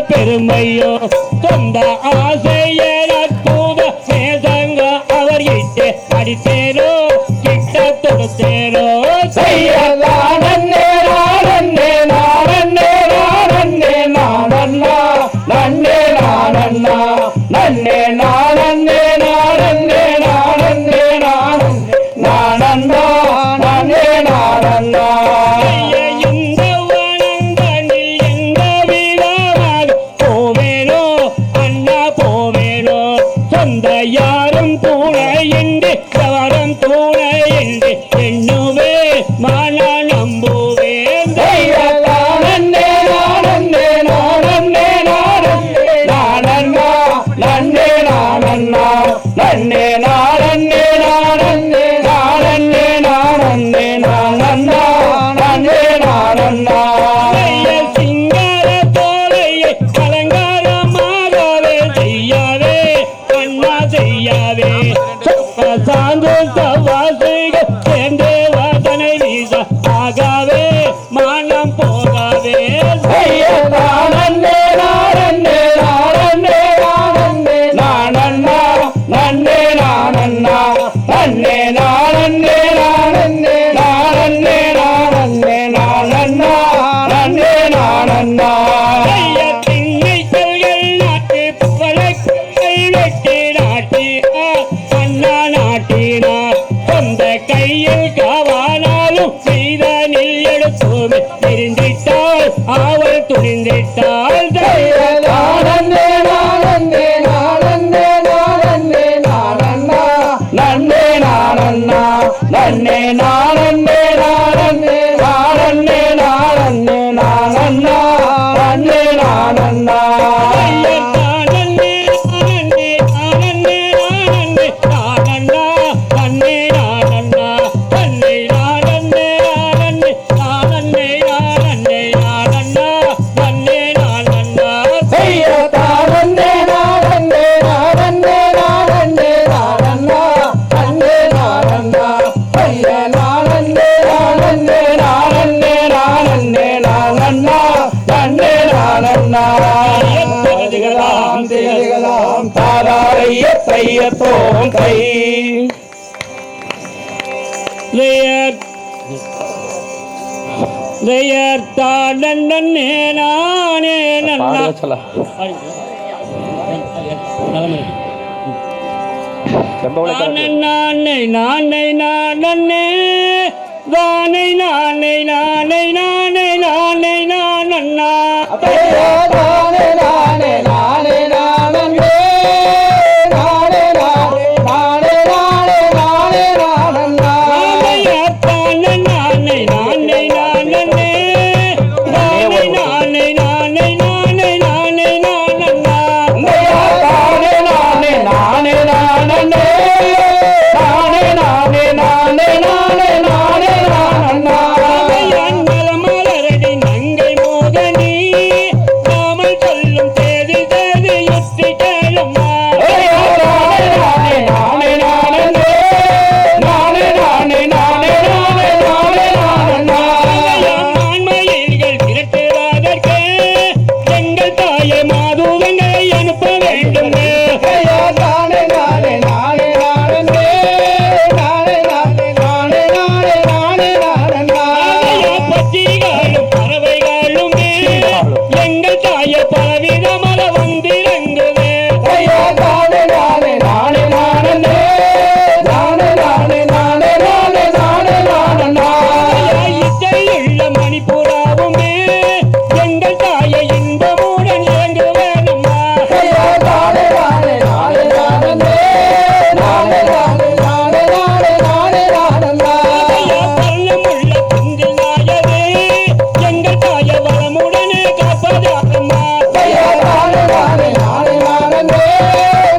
பெருமையோ சொந்த ஆசையர் அற்புத சேதங்க அவர் இட்டு அடித்தேரோ கிட்ட தொடுத்தேரோ செய்யலானே நானே நானே நானே நானண்ணா நன்னே நானண்ணா நன்னே நானே நானே நானே நானண்ணா நன்னே நானண்ணா யாரும் துணையின்றி கவரம் துணையின்றி எண்ணுவே மன நம்புவேன் நன்னே நானே நானே நானண்ணா நன்னே நானண்ணா நன்னே நானே நானே நானே நானே நானண்ணா நன்னே நானண்ணா சிங்கார தோலையை அலங்காரமாகவே செய்யாதே செய்யாதே தையதிகதாம் தாதாரைய தையத்தோம் தை நானே நானே நானே நானே தானை நானே நானே நானே நானே நானண்ணா தானே நானே நானே நானே நானே நானே நானே நானே நானே நானண்ணா தானே நானே நானே நானே தானே நானே நானே நானே நானே நானண்ணா தானே நானே நானே நானே தானே நானே நானே நானே நானே நானண்ணா மலரடி நங்கை மோகனி நாமல் சொல்லும் தேதி தேதி யுத்தி கேளுமா நானே நானே நானே நானே நானே நானே நானே நானே நானண்ணா ஆண்மயிர்கள் திரட்டுவதற்கு எங்கள் தாயை மாதுவனை அனுப்ப வேண்டும் தானே நானே நானே நானே நானே நானே நானே நானே நானே நானண்ணா பச்சிகளும் பறவைகளுமே எங்கள் தாயை பலவிதமாக வந்திறங்குவே தானே நானே நானே நானே நானே நானே நானே நானே நானே நானண்ணா இசையுள்ள மணிப்புறாவுமே எங்கள் தாயை இன்பமுடன் இறங்குவேனம்மா தானே நானே நானே நானே நானே நானே நானே நானே நானே நானண்ணா பள்ளமுள்ள குந்தில் நாயவே எங்கள் தாயை வளமுடனே காப்பதாகம்மா தானே நானே நானே நானே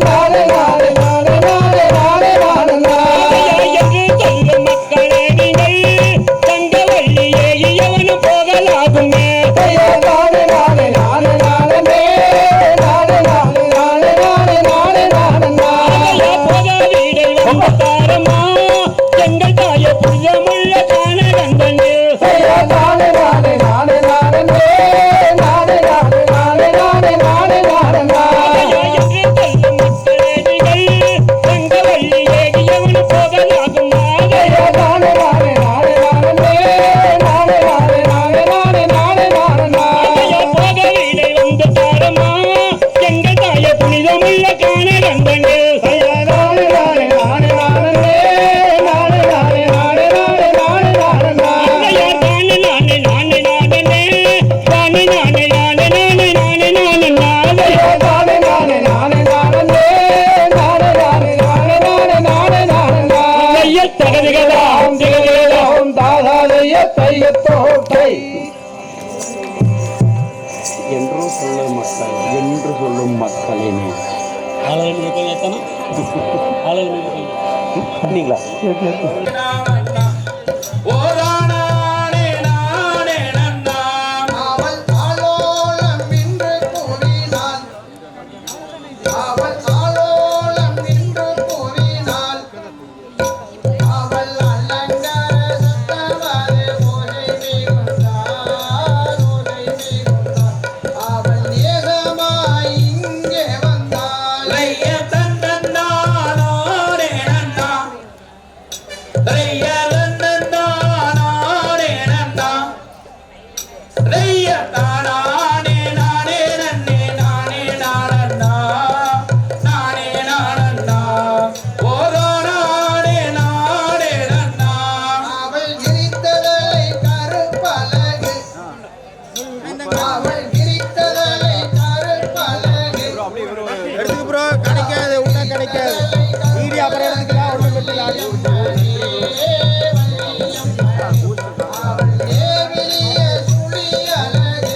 நானே நானே நானே நானே நானே நானண்ணா என்று சொல்லும் மக்களே நீங்கள் தங்கவள்ளியே இயவனும் போகலாகுமே தானே நானே நானே நானே நானே நானே நானே நானே நானே நானண்ணா போக வீடை வந்து தாரம்மா எங்கள் தாயை புனிதமுள்ள காண கண்டனே தானே நானே நானே நானே நானே நானே நானே நானே நானே நானண்ணா என்று சொல்லும் மக்களே நீங்கள் தங்கவள்ளியே இயவனும் போகலாகுமா தானே நானே நானே நானே நானே நானே நானே நானே நானே நானண்ணா போக வீடை வந்து தாரம்மா எங்கள் தாயை புனிதமுள்ள காண கண்டனே நானே நானே நானே நானே நானே நானே நானே நானே நானே நானண்ணா தானே நானே நானே நானே தானே நானே நானே நானே நானே நானே நானே தானே நானே நானே நானே நானே நானே நானே நானே நானே நானண்ணா தகதிகதாம் திகதிகதாம் தாதாதைய தையத்தோட்டை என்று சொல்லும் மக்களினே அப்படிங்களா அவள் ஆலோலம் நின்று கூறினாள் அவள் ஆலோலம் நின்று கூறினாள் அவள் அலங்கார சத்தவரே ஓலை மிகுந்தாள் அவள் நேசமாய் இங்கே வந்தாள் அவள் கிரித்தலை கருப்பலகு அவள் கிரித்தலை கருப்பலகு எடுத்துக்கு ப்ரோ கிடைக்காது உண்டா கிடைக்காது வீடியோ அப்புறம் எடுத்துக்கலாம் ஒன்றும் பெற்று அவள் தேவிலிய சுழியலகு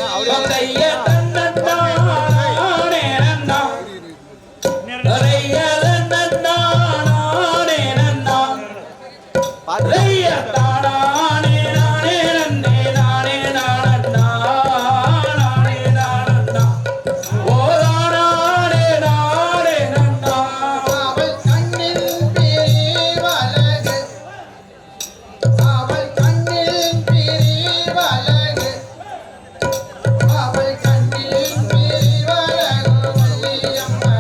அவள் கண்ணில் பிரிவலகு அவள் கண்ணில் பிரிவலகு அவள் கண்ணில் பிரிவலகு வள்ளியம்மா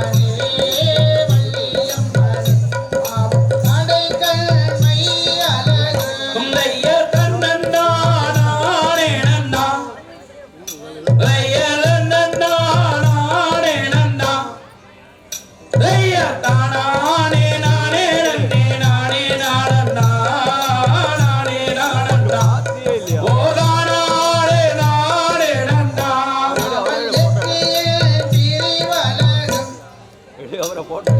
அவரை போட்டு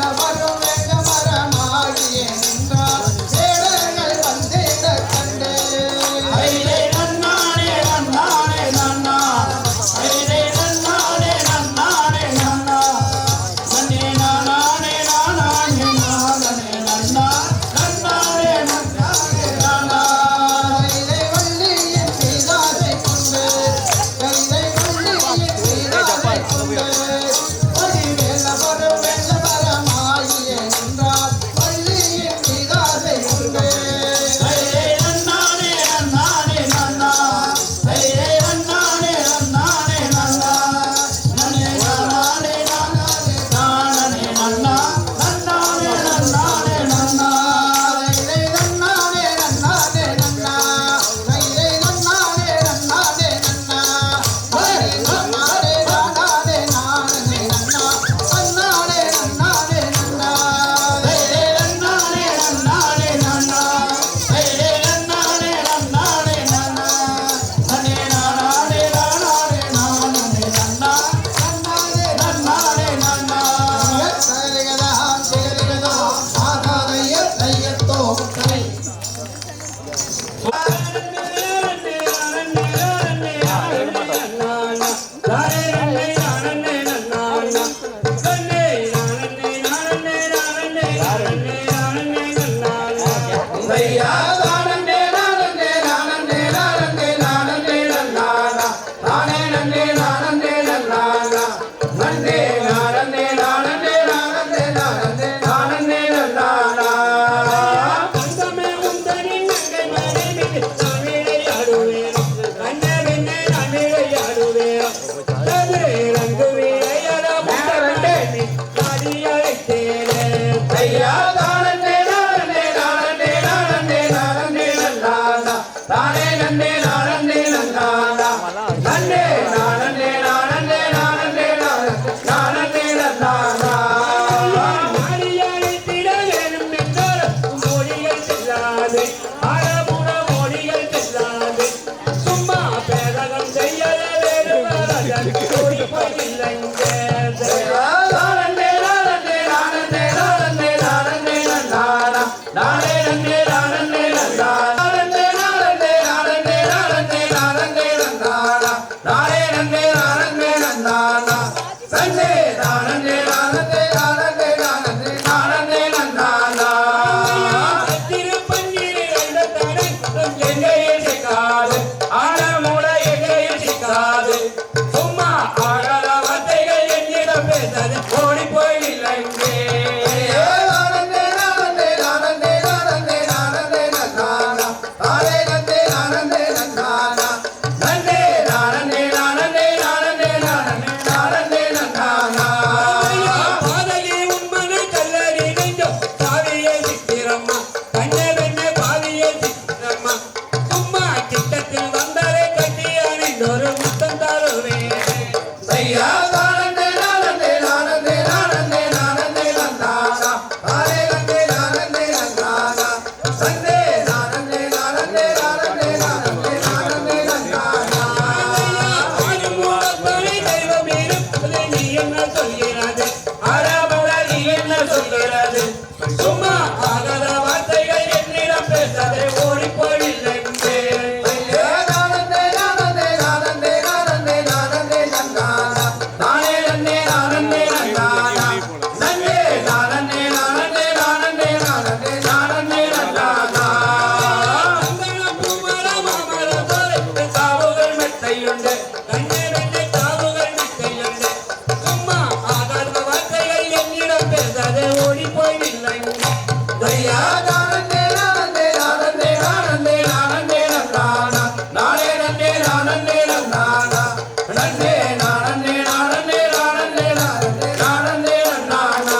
Never ஓடி போயில்லை இங்கே நானே நானே நானே நானே நானே நானா நானே நானே நானே நானா நன்னே நானே நானே நானே நானே நானா பாதகி உன்மனை கல்லறி நெஞ்சம் பாவியே சித்திரம்மா கண்ணே வெண்ணே பாவியே சித்திரம்மா சும்மா கிட்டத்தில் வந்தாலே கட்டியானே ஒரு முத்தம் தருவேன் ஐயா நானே நானே நானே நானே நானே நானா நானே நானே நானே நானா நன்னே நானே நானே நானே நானே நானா ஆதிமூலத்தனை தெய்வம் இருப்பது நீ என்ன சொல்கிறது ஆராமல நீ என்ன சொல்கிறது சும்மா ஆகாத வார்த்தைகள் என்னிடம் பேசாதே ஓடி போயில்லை ஐயா நானே நானே நானே நானே நானே நானா நானே நன்னே நானே நானா நன்னே நானே நானே நானே நானே நானா பூமர மாமர தோலை காவுகள் மெத்தையுண்டு கண்ணே வெண்ணே காவுகள் மெத்தையுண்டு சும்மா ஆகாத வார்த்தைகள் என்னிடம் பேசாதே ஓடி போயில்லை ஐயா நானே நானே நானே நானே நானே நானா நானே நன்னே நானே நானா நன்னே நானே நானே நானே நானே நானா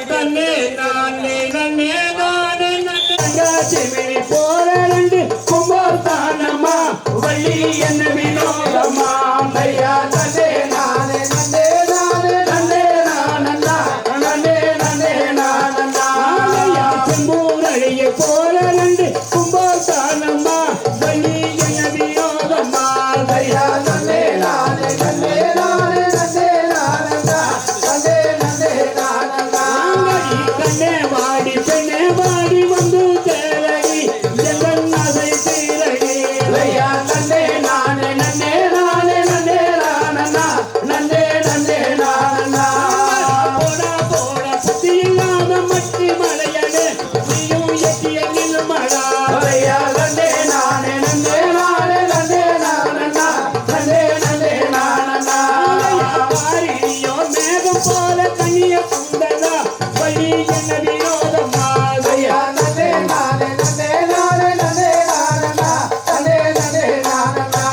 தன்னே நானே நன்னே நானே சிமிழி போல ரெண்டு கும்பர் தானம்மா வள்ளி என்ன வினோதம்மா ஐயா தன்னே நானே நன்னே நானே நன்னே நானந்தா நன்னே நன்னே நானந்தா ஐயா செம்பூரழிய போல ரெண்டு கும்பர் தானம்மா வள்ளி என்ன வினோதம்மா ஐயா தன்னே நானே நன்னே நானே நன்னே நானந்தா நன்னே நன்னே நானந்தா கண்ணே வாடி பெண்ணே வாடி வந்து தேரடி ஜெகன் அதை தீரடி ஐயா நன்னே நானே நன்னே நானே நன்னே நானண்ணா நன்னே நன்னே நானண்ணா போடா போட புத்தி இல்லாத மட்டி மலையனே நீயும் எட்டிய நில்மடா ஐயா நன்னே நானே நன்னே நானே நன்னே நானண்ணா நன்னே நன்னே நானண்ணா பாரிடியோ மேகம் போல கண்ணிய குந்ததா வழி என்ன வினோதம்மா ஐயா நன்னே நானே நன்னே நானே நன்னே நானண்ணா நன்னே நன்னே நானண்ணா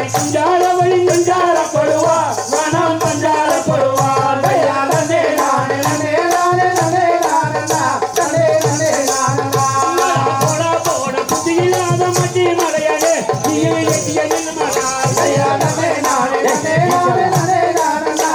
குஞ்சார வழி குஞ்சாரப்படுவா மனம் பஞ்சாரப்படுவா ஐயா நன்னே நானே நன்னே நானே நன்னே நானண்ணா நன்னே நன்னே நானண்ணா போடா போட புத்தி இல்லாத மட்டி மலையனே நீயும் எட்டிய நில்மடா ஐயா நன்னே நானே நன்னே நானே நன்னே நானண்ணா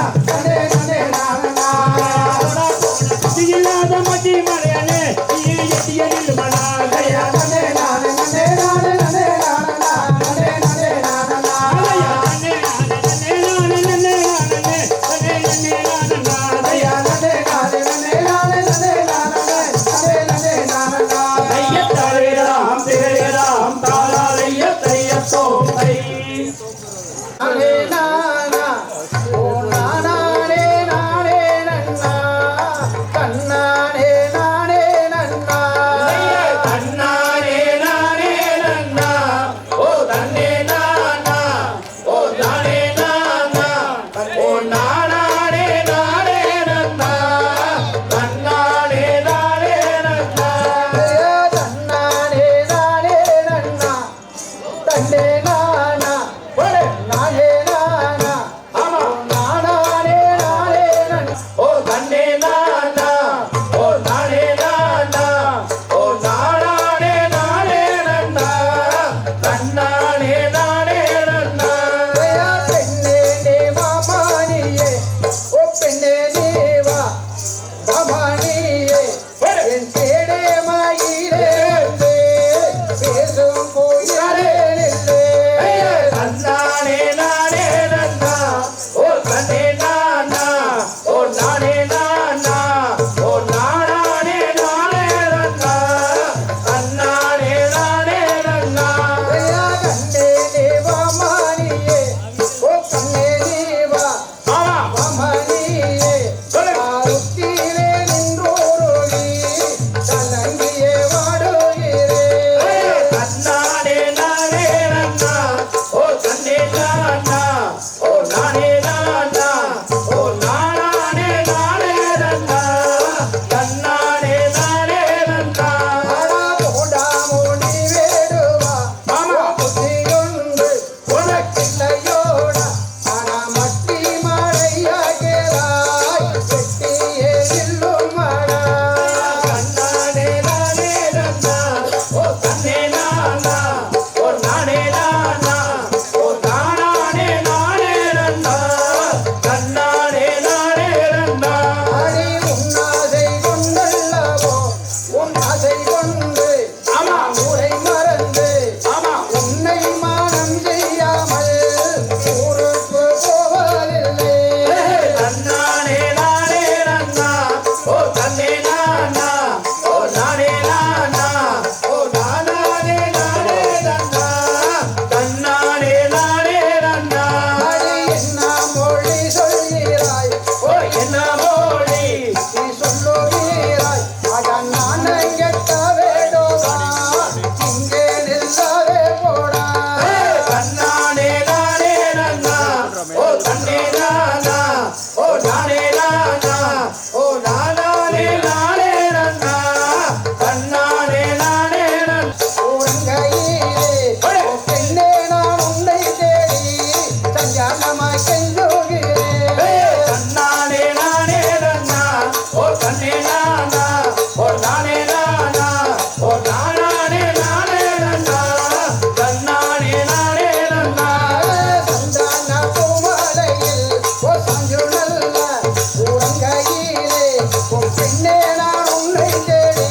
கெஞ்சுகிறேன் தன்னானே நானே நன்னா ஓ தன்னே நானா ஓ நானே நானா ஓ நானே நானே நன்னா தன்னானே நானே நன்னா சந்தான பூமாலையில் ஓ சஞ்சுழல்ல உறங்கையிலே ஓ பெண்ணே நான் உன்னை தேடி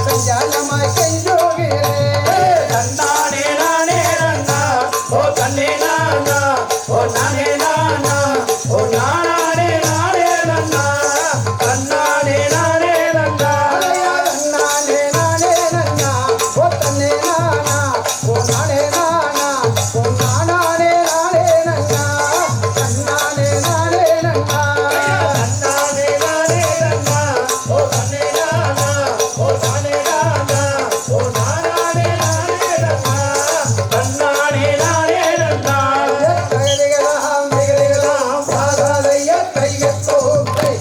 சஞ்சாலமாய் கெஞ்சுகிறேன் தன்னானே நானே நன்னா ஓ தன்னே நானா ஓ நானே நானா ஓ நானே நானே நன்னா தன்னானே நானே நன்னா நானே நானே நன்னா ஓ தன்னே நானா ஓ நானே நானா ஓ நானே நானே நன்னா தன்னானே நானே நன்னா தன்னானே நானே நன்னா ஓ தன்னே நானா ஓ நானே நானா ஓ நானே நானே நன்னா தன்னானே நானே நன்னா கைதிகளாம் திகதிகளாம் பாதாதைய கையத்தோப்பை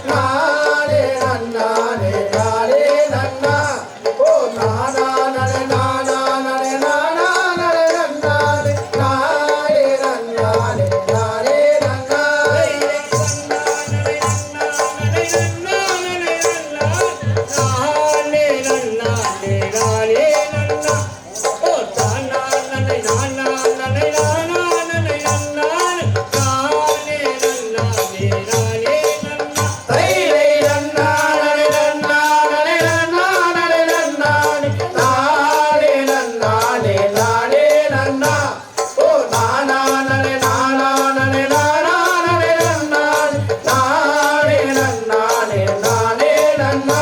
நானே நன்னானே நானே நன்னா ஓ நானா நனே நானா நனே நானா நனே நன்னானே நானே நன்னானே நானே நன்னா தைரை நன்னா நனே நன்னா நனே நன்னா நனே நன்னானே நானே நன்னானே நானே நன்னா ஓ நானா நனே நானா நனே நானா நனே நன்னானே நானே நன்னானே நானே நன்னா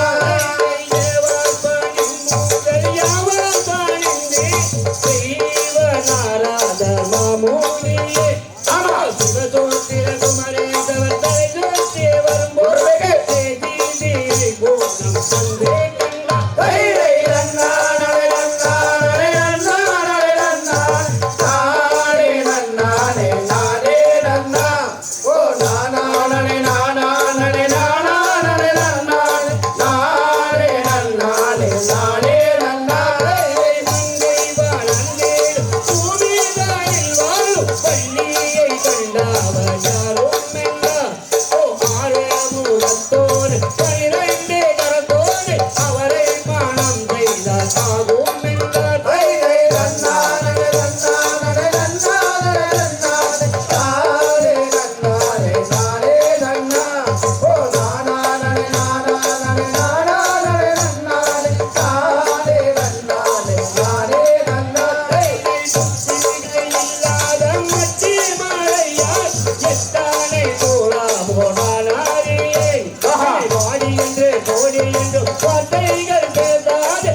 தைரை நன்னா நனே நன்னா நனே நன்னா நனே நன்னானே நானே நன்னானே நானே நன்னா ஓ நானா நனே நானா நனே நானா நனே நன்னானே நானே நன்னானே நானே நன்னா தைரை நன்னா நனே நன்னா நனே நன்னா நனே நன்னானே நானே நன்னானே நானே நன்னா ஓ நானா நனே நானா நனே நானா நனே நன்னானே நானே நன்னானே நானே நன்னா கோடி என்று வார்த்தைகள் பேசாது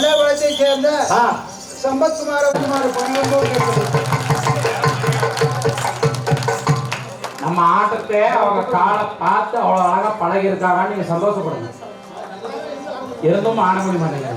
பள்ளியாபாளையத்தை சேர்ந்த ஆ, சம்பத்குமார் நம்ம ஆட்டத்தை அவங்க காலை பார்த்து அவ்வளவு அழகா பழகி இருக்காங்கன்னு நீங்க சந்தோஷப்படுங்க. இருந்தும் ஆட முடிய மாட்டேங்க.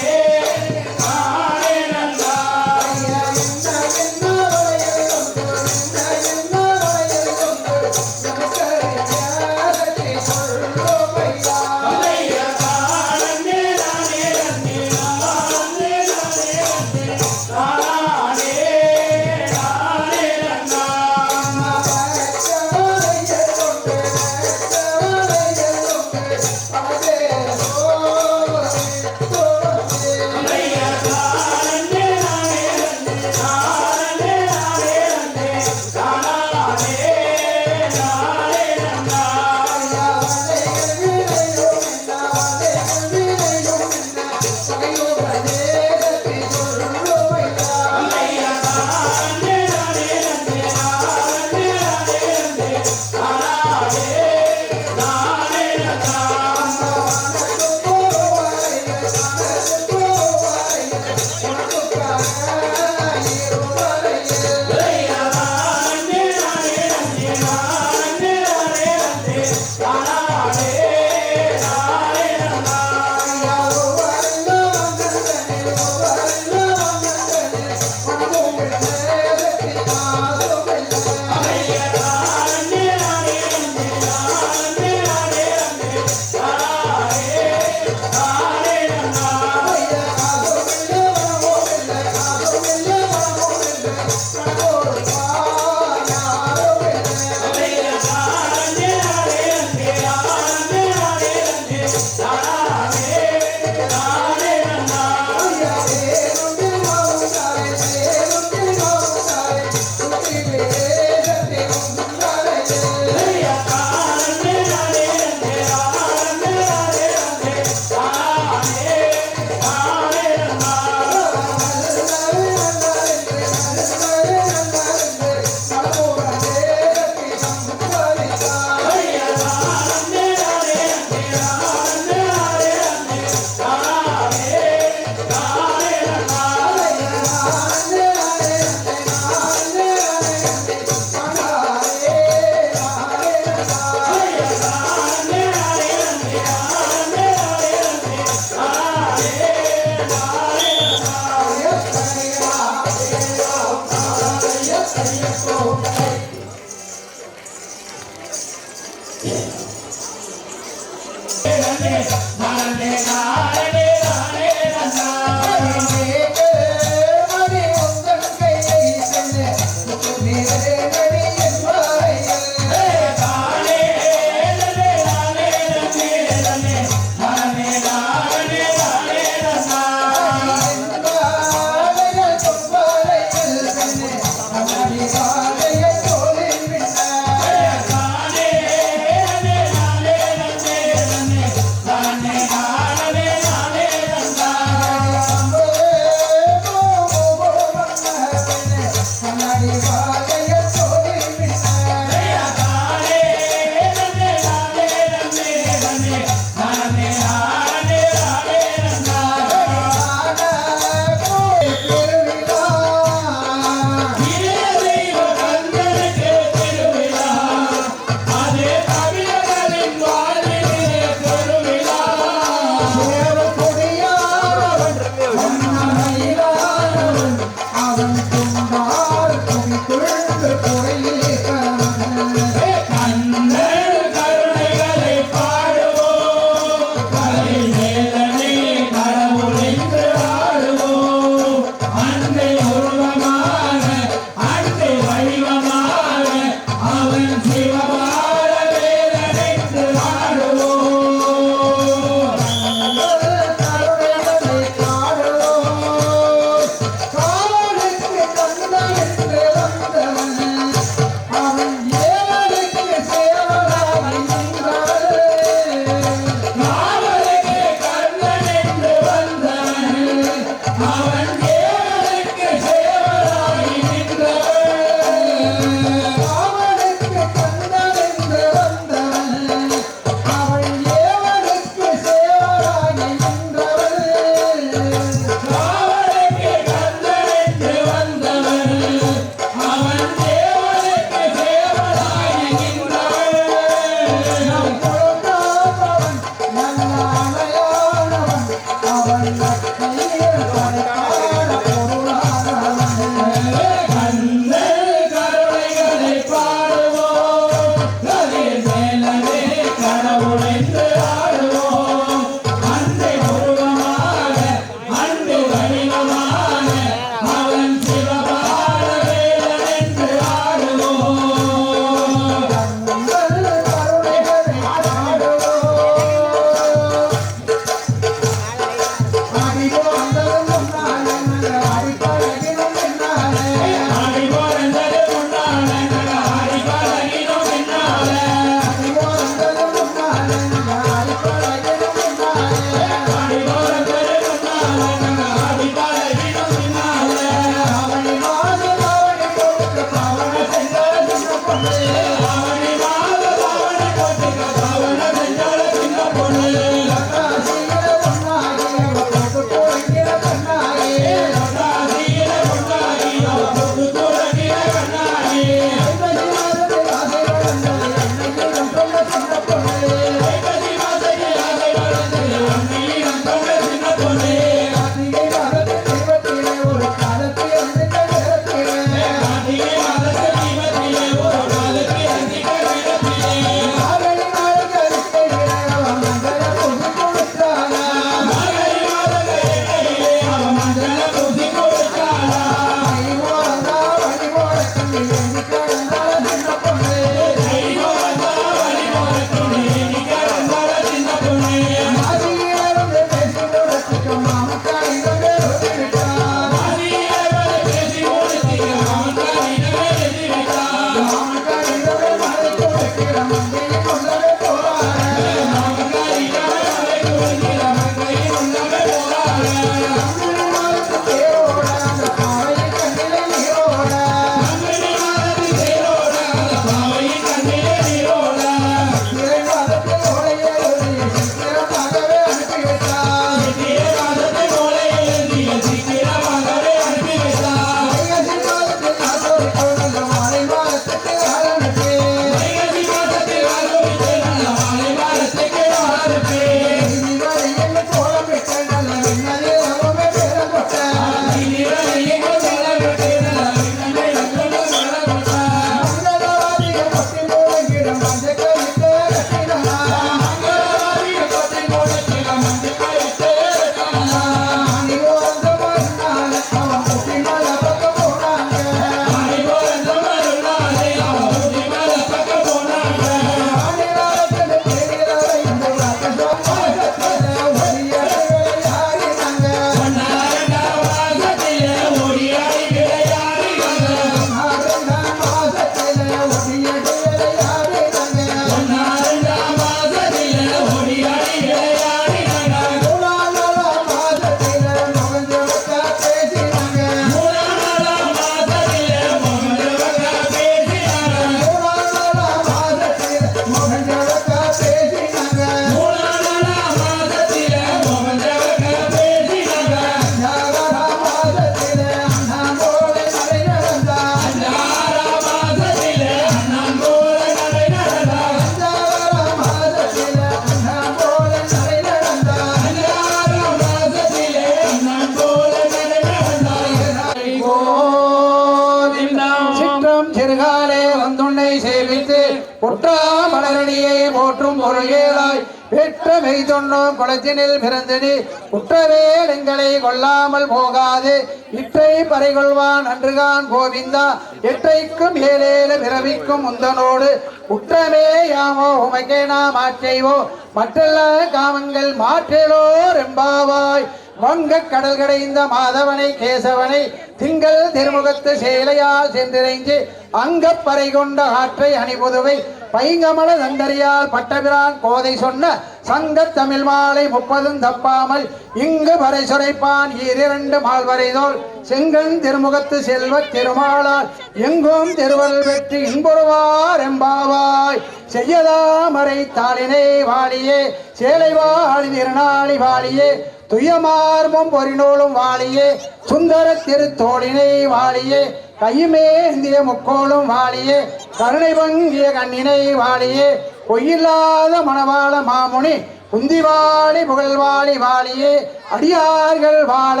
போற்றும் பொருள்களாய் பெற்றமை தொன்னோம் குளத்தினில் பிறந்தனி குற்றவேல் எங்களை கொள்ளாமல் போகாது இற்றை பறைகொள்வான் அன்றுகான் கோவிந்தா எற்றைக்கும் ஏழேல பிறவிக்கும் முந்தனோடு குற்றமே யாமோ உமைக்கே நாம் ஆட்செய்வோ மற்றெல்ல காமங்கள் மாற்றலோர் எம்பாவாய் வங்க கடல் கடைந்த மாதவனை கேசவனை திங்கள் திருமுகத்து சேலையால் சென்றிறைஞ்சு அங்கப்பறை கொண்ட ஆற்றை அணிபுதுவை பைங்கமல தந்தரியால் பட்டபிரான் கோதை சொன்ன சங்க தமிழ் மாலை 30 தப்பாமல் இங்கு வரை சுரைப்பான் 2 மால்வரைதோல் செங்கன் திருமுகத்து செல்வ திருமாலால் எங்கும் திருவள் வெற்றி இன்புறுவார் எம்பாவாய் செய்யதாமரை தாளினை வாழியே சேலை வாழி திருநாளி வாழியே துயமார்பும் பொறிநூலும் வாழியே சுந்தர திருத்தோளினை வாழியே கையுமேந்திய முக்கோளும் வாழியே கருணை பங்கிய கண்ணினை வாழியே பொய்யில்லாத மணவாள மாமுனி குந்திவாளி புகழ்வாளி வாழியே அடியார்கள் வாழ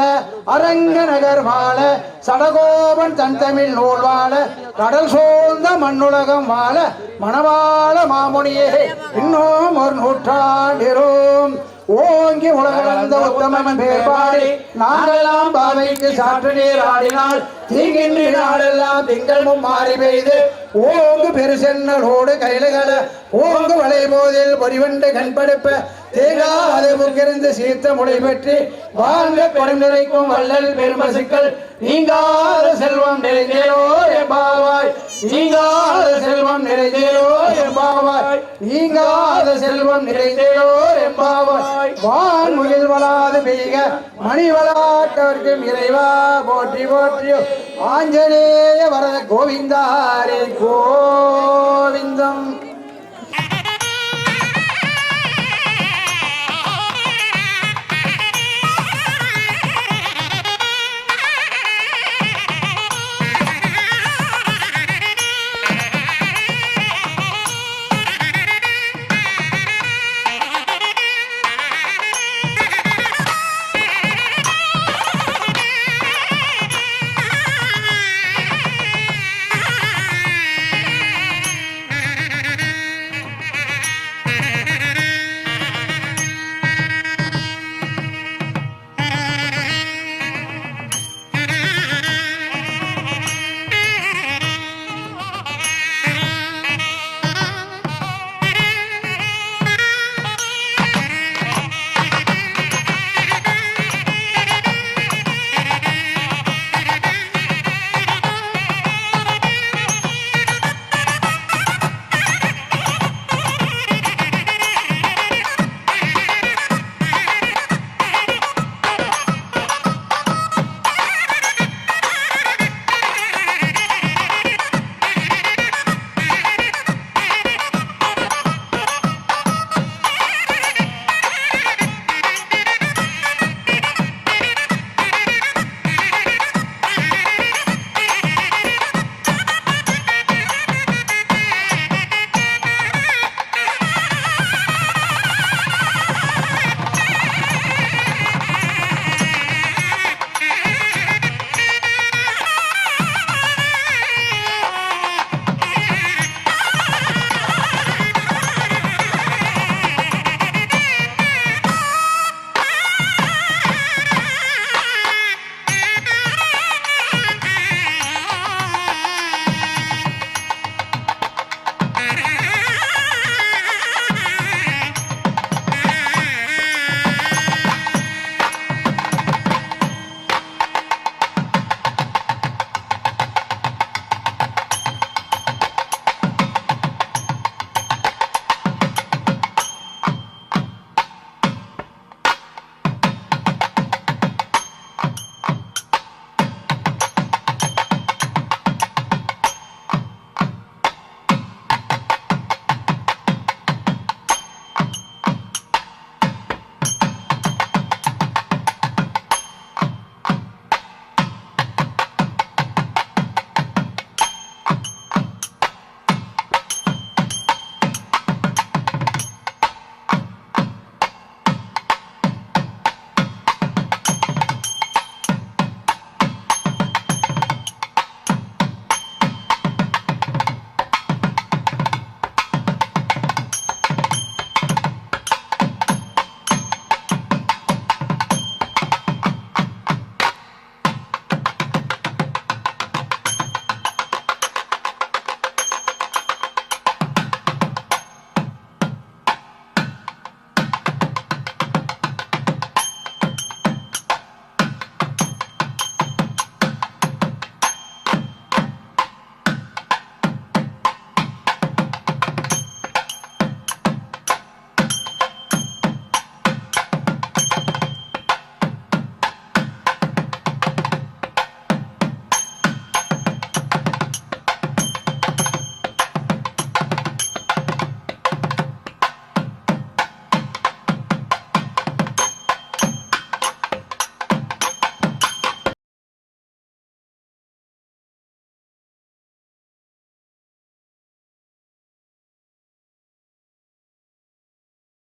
அரங்க நகர் வாழ சடகோபன் தன் தமிழ் நூல் வாழ கடல் சூழ்ந்த மண்ணுலகம் வாழ மணவாள மாமுனியே இன்னும் ஒரு நூற்றாண்டிரும் ஓங்கி உலகளந்த உத்தமன் பேர்பாடி நாங்கெல்லாம் பாவைக்கு சாற்று நீர் ஆடினால் தீங்கின்றி நாடெல்லாம் திங்கள் மாறி பெய்து ஓங்கு பெருசென்னலோடு கையிலகல ஓங்கு வளை போதில் பொறிவண்டு கண்படுப்ப தேங்காது முக்கிருந்து சீர்த்த முளை பெற்று வாங்க கொடை நிறைக்கும் வள்ளல் பெருமசுக்கள் நீங்காத செல்வம் நிறைந்தேரோ எம்பாவாய் நீங்காத செல்வம் நிறைந்தேரோ எம்பாவாய் நீங்காத செல்வம் நிறைந்தேரோ எம்பாவாய் வான் முகில் வளாது பெய்க மணி வளாட்டவர்க்கும் இறைவா போற்றி போற்றியோ ஆஞ்சநேய வரத கோவிந்தாரே கோவிந்தம்.